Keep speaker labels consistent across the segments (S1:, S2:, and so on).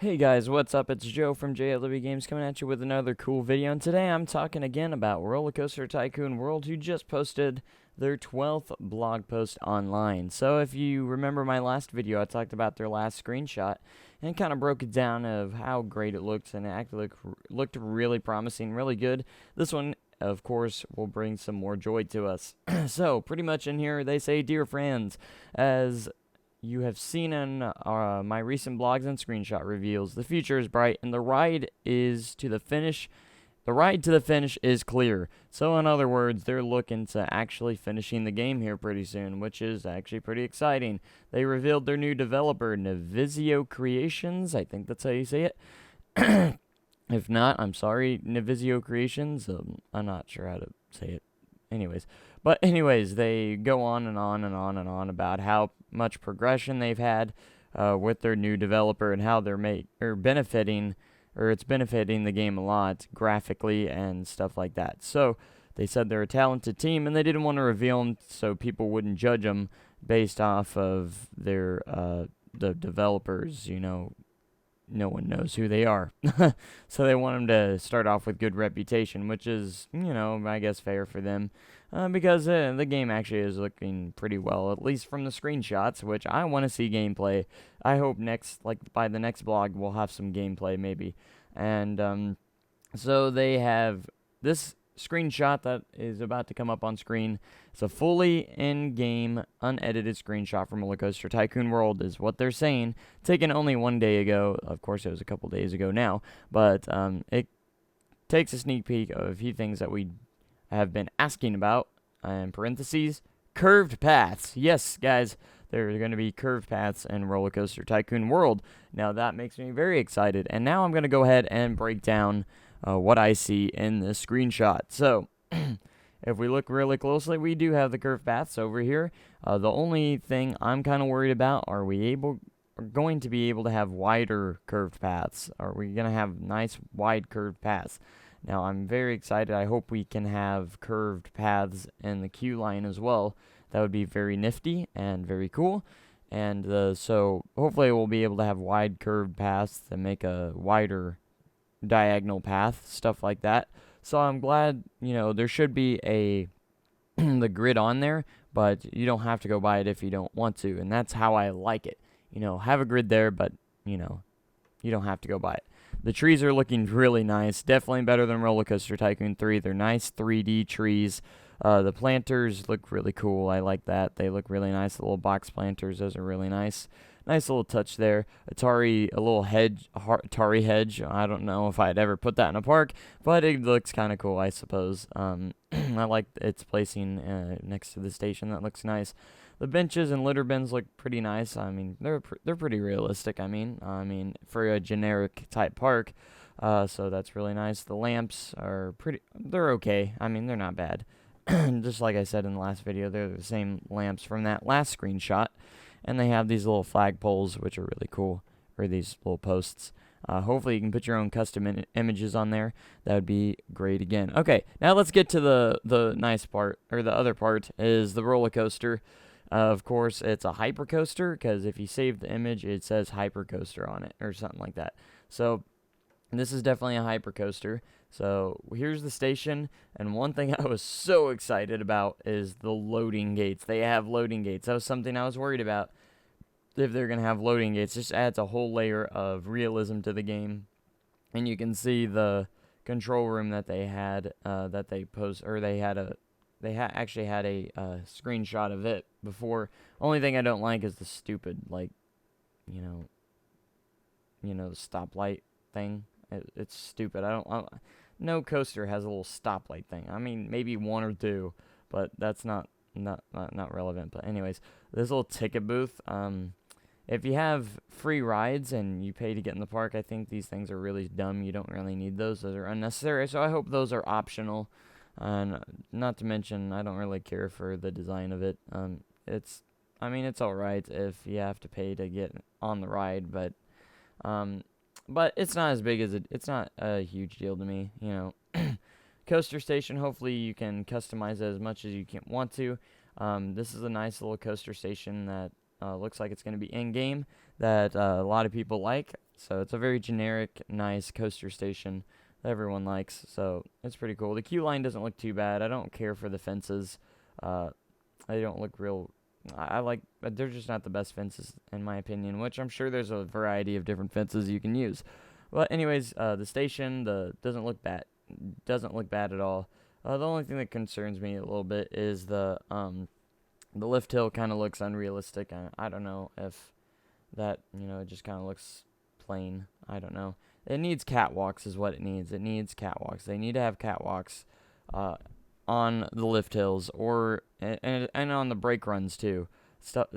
S1: Hey guys, what's up? It's Joe from JLW Games coming at you with another cool video, and today I'm talking again about Roller Coaster Tycoon World, who just posted their 12th blog post online. So if you remember my last video, I talked about their last screenshot and kind of broke it down of how great it looked, and it actually looked really promising, really good. This one, of course, will bring some more joy to us. So pretty much in here they say, "Dear friends, as you have seen in my recent blogs and screenshot reveals, the future is bright and the ride to the finish is clear." So in other words, they're looking to actually finishing the game here pretty soon, which is actually pretty exciting. They revealed their new developer, Navizio Creations. I think that's how you say it. If not, I'm sorry, Navizio Creations. I'm not sure how to say it. Anyways, they go on and on and on and on about how much progression they've had with their new developer and how they're benefiting the game a lot graphically and stuff like that. So they said they're a talented team, and they didn't want to reveal them so people wouldn't judge them based off of their the developers. No one knows who they are. So they want them to start off with good reputation, which is, I guess fair for them. Because the game actually is looking pretty well, at least from the screenshots, which I want to see gameplay. I hope by the next blog, we'll have some gameplay maybe. And so they have this screenshot that is about to come up on screen. It's a fully in-game, unedited screenshot from Roller Coaster Tycoon World, is what they're saying. Taken only one day ago. Of course, it was a couple days ago now, but it takes a sneak peek of a few things that we have been asking about. In parentheses, curved paths. Yes, guys, there are going to be curved paths in Roller Coaster Tycoon World. Now that makes me very excited, and now I'm going to go ahead and break down what I see in this screenshot. So, if we look really closely, we do have the curved paths over here. The only thing I'm kind of worried about, are going to be able to have wider curved paths? Are we going to have nice wide curved paths? Now, I'm very excited. I hope we can have curved paths in the queue line as well. That would be very nifty and very cool. And so hopefully we'll be able to have wide curved paths to make a wider diagonal path, stuff like that. So I'm glad, there should be the grid on there, but you don't have to go by it if you don't want to, and that's how I like it. Have a grid there, but you don't have to go by it. The trees are looking really nice, definitely better than Roller Coaster Tycoon 3. They're nice 3D trees. The planters look really cool. I like that. They look really nice. The little box planters, those are really nice. Nice little touch there. A little Atari hedge. I don't know if I'd ever put that in a park, but it looks kind of cool, I suppose. I like its placing next to the station. That looks nice. The benches and litter bins look pretty nice. I mean, they're pretty realistic. I mean, for a generic type park. So that's really nice. The lamps are they're okay. I mean, they're not bad. Just like I said in the last video, they're the same lamps from that last screenshot. And they have these little flag poles, which are really cool, or these little posts. Hopefully you can put your own custom images on there. That would be great again. Okay, now let's get to the nice part, or the other part, is the roller coaster. Of course, it's a hypercoaster, because if you save the image, it says hypercoaster on it, or something like that. So this is definitely a hypercoaster. So here's the station, and one thing I was so excited about is the loading gates. They have loading gates. That was something I was worried about, if they're going to have loading gates. Just adds a whole layer of realism to the game. And you can see the control room that they had, they actually had a screenshot of it before. Only thing I don't like is the stupid, the stoplight thing. It's stupid. No coaster has a little stoplight thing. I mean, maybe one or two, but that's not relevant. But anyways, this little ticket booth. If you have free rides and you pay to get in the park, I think these things are really dumb. You don't really need those. Those are unnecessary. So I hope those are optional. And not to mention, I don't really care for the design of it. It's alright if you have to pay to get on the ride, but it's not as big as it's not a huge deal to me, Coaster station, hopefully you can customize it as much as you want to. This is a nice little coaster station that looks like it's going to be in-game, that a lot of people like. So it's a very generic, nice coaster station that everyone likes. So it's pretty cool. The queue line doesn't look too bad. I don't care for the fences. Uh, they don't look real. I like, but they're just not the best fences in my opinion. Which I'm sure there's a variety of different fences you can use. But anyways, the station doesn't look bad. Doesn't look bad at all. The only thing that concerns me a little bit is the lift hill kind of looks unrealistic. I don't know if that, it just kind of looks plain. I don't know. It needs catwalks is what it needs. It needs catwalks. They need to have catwalks on the lift hills and on the brake runs too.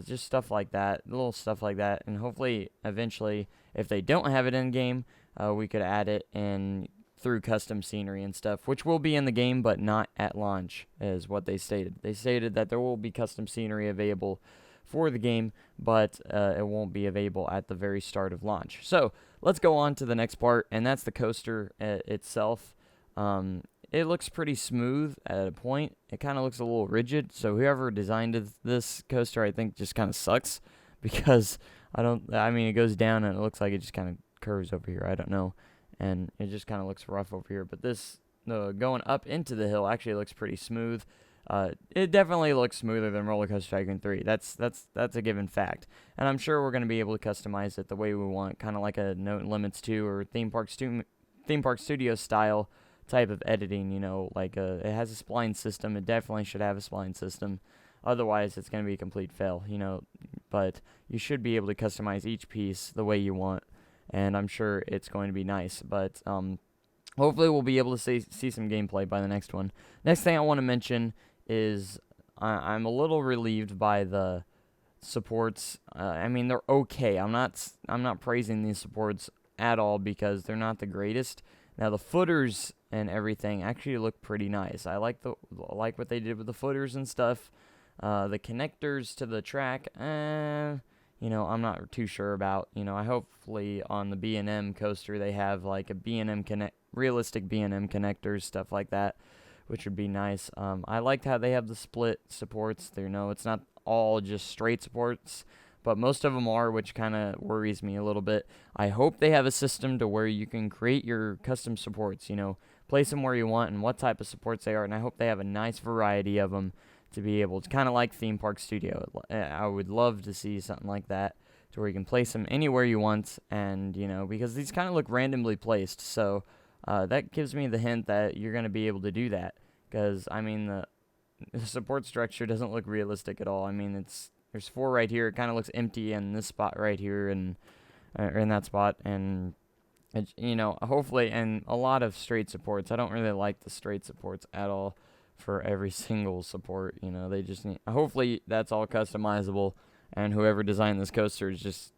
S1: Just stuff like that, little stuff like that. And hopefully, eventually, if they don't have it in game, we could add it in through custom scenery and stuff, which will be in the game, but not at launch, is what they stated. They stated that there will be custom scenery available for the game, but it won't be available at the very start of launch. So let's go on to the next part, and that's the coaster itself. It looks pretty smooth at a point. It kind of looks a little rigid, so whoever designed this coaster, I think, just kind of sucks, because it goes down and it looks like it just kind of curves over here. I don't know. And it just kind of looks rough over here. But going up into the hill actually looks pretty smooth. It definitely looks smoother than Roller Coaster Tycoon 3. That's a given fact. And I'm sure we're going to be able to customize it the way we want, kind of like a No Limits 2 or Theme Park Studio style type of editing. It has a spline system. It definitely should have a spline system. Otherwise, it's going to be a complete fail. But you should be able to customize each piece the way you want. And I'm sure it's going to be nice. But hopefully we'll be able to see some gameplay by the next one. Next thing I want to mention is I'm a little relieved by the supports. They're okay. I'm not praising these supports at all because they're not the greatest. Now the footers and everything actually look pretty nice. I like what they did with the footers and stuff. The connectors to the track, I'm not too sure about. I hopefully on the B&M coaster they have like a B&M realistic B&M connectors, stuff like that, which would be nice. I liked how they have the split supports. It's not all just straight supports, but most of them are, which kind of worries me a little bit. I hope they have a system to where you can create your custom supports, place them where you want and what type of supports they are, and I hope they have a nice variety of them to be able to, kind of like Theme Park Studio. I would love to see something like that to where you can place them anywhere you want, and because these kind of look randomly placed, so that gives me the hint that you're going to be able to do that, because the support structure doesn't look realistic at all. There's 4 right here. It kind of looks empty in this spot right here and in that spot, and hopefully, and a lot of straight supports. I don't really like the straight supports at all for every single support. They just need, hopefully that's all customizable, and whoever designed this coaster is just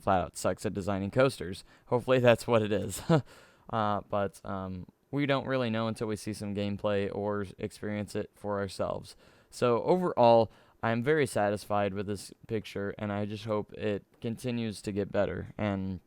S1: flat out sucks at designing coasters. Hopefully that's what it is. But we don't really know until we see some gameplay or experience it for ourselves. So overall, I'm very satisfied with this picture, and I just hope it continues to get better. And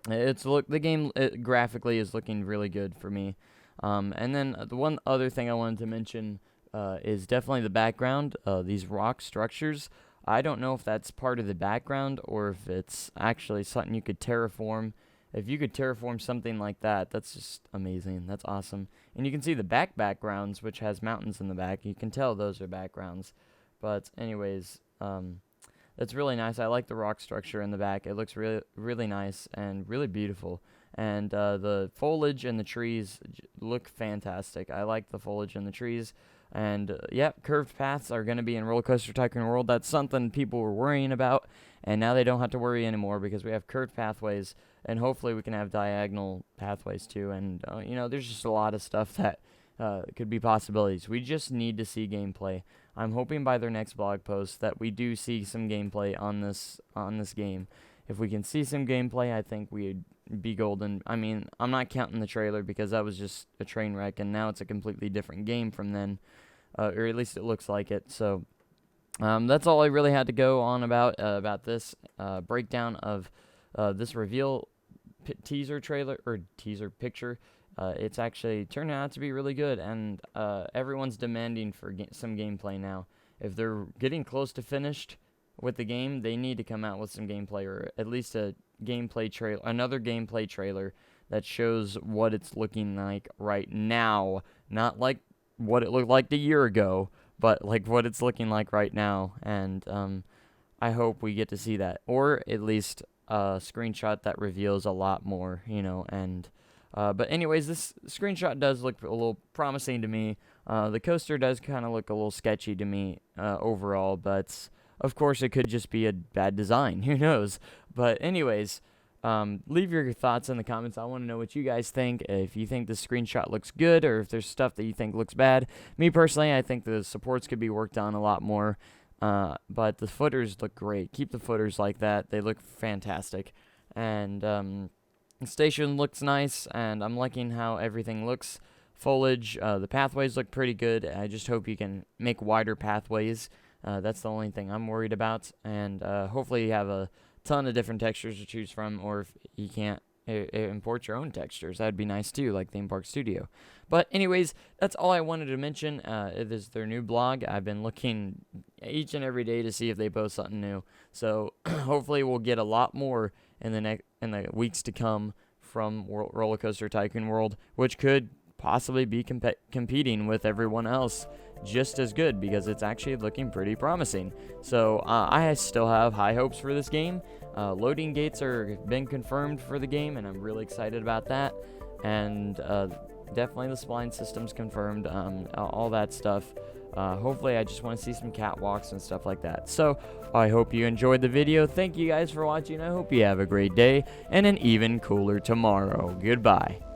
S1: the game graphically is looking really good for me. And then the one other thing I wanted to mention is definitely the background. These rock structures, I don't know if that's part of the background or if it's actually something you could terraform. If you could terraform something like that, that's just amazing. That's awesome. And you can see the backgrounds, which has mountains in the back. You can tell those are backgrounds. But anyways, that's really nice. I like the rock structure in the back. It looks really, really nice and really beautiful. And the foliage and the trees look fantastic. I like the foliage and the trees. And curved paths are going to be in Roller Coaster Tycoon World. That's something people were worrying about, and now they don't have to worry anymore because we have curved pathways, and hopefully we can have diagonal pathways too. And there's just a lot of stuff that could be possibilities. We just need to see gameplay. I'm hoping by their next blog post that we do see some gameplay on this game. If we can see some gameplay, I think we'd be golden. I'm not counting the trailer because that was just a train wreck, and now it's a completely different game from then, or at least it looks like it. So that's all I really had to go on about this breakdown of this reveal teaser trailer or teaser picture. It's actually turned out to be really good, and everyone's demanding for some gameplay now. If they're getting close to finished with the game, they need to come out with some gameplay, or at least a another gameplay trailer that shows what it's looking like right now, not like what it looked like a year ago, but like what it's looking like right now. And I hope we get to see that, or at least a screenshot that reveals a lot more, and but anyways, this screenshot does look a little promising to me. The coaster does kind of look a little sketchy to me overall, but of course it could just be a bad design. Who knows? But anyways, leave your thoughts in the comments. I want to know what you guys think. If you think the screenshot looks good, or if there's stuff that you think looks bad. Me personally, I think the supports could be worked on a lot more. But the footers look great. Keep the footers like that. They look fantastic. And the station looks nice, and I'm liking how everything looks. Foliage, the pathways look pretty good. I just hope you can make wider pathways. That's the only thing I'm worried about. And hopefully you have a ton of different textures to choose from, or if you can't, import your own textures. That'd be nice too, like Theme Park Studio. But anyways, that's all I wanted to mention. It is their new blog. I've been looking each and every day to see if they post something new. So hopefully we'll get a lot more in the weeks to come from Roller Coaster Tycoon World, which could possibly be competing with everyone else just as good, because it's actually looking pretty promising. So I still have high hopes for this game. Loading gates are been confirmed for the game, and I'm really excited about that. And definitely the spline system's confirmed, all that stuff. Hopefully I just want to see some catwalks and stuff like that. So I hope you enjoyed the video. Thank you guys for watching. I hope you have a great day and an even cooler tomorrow. Goodbye.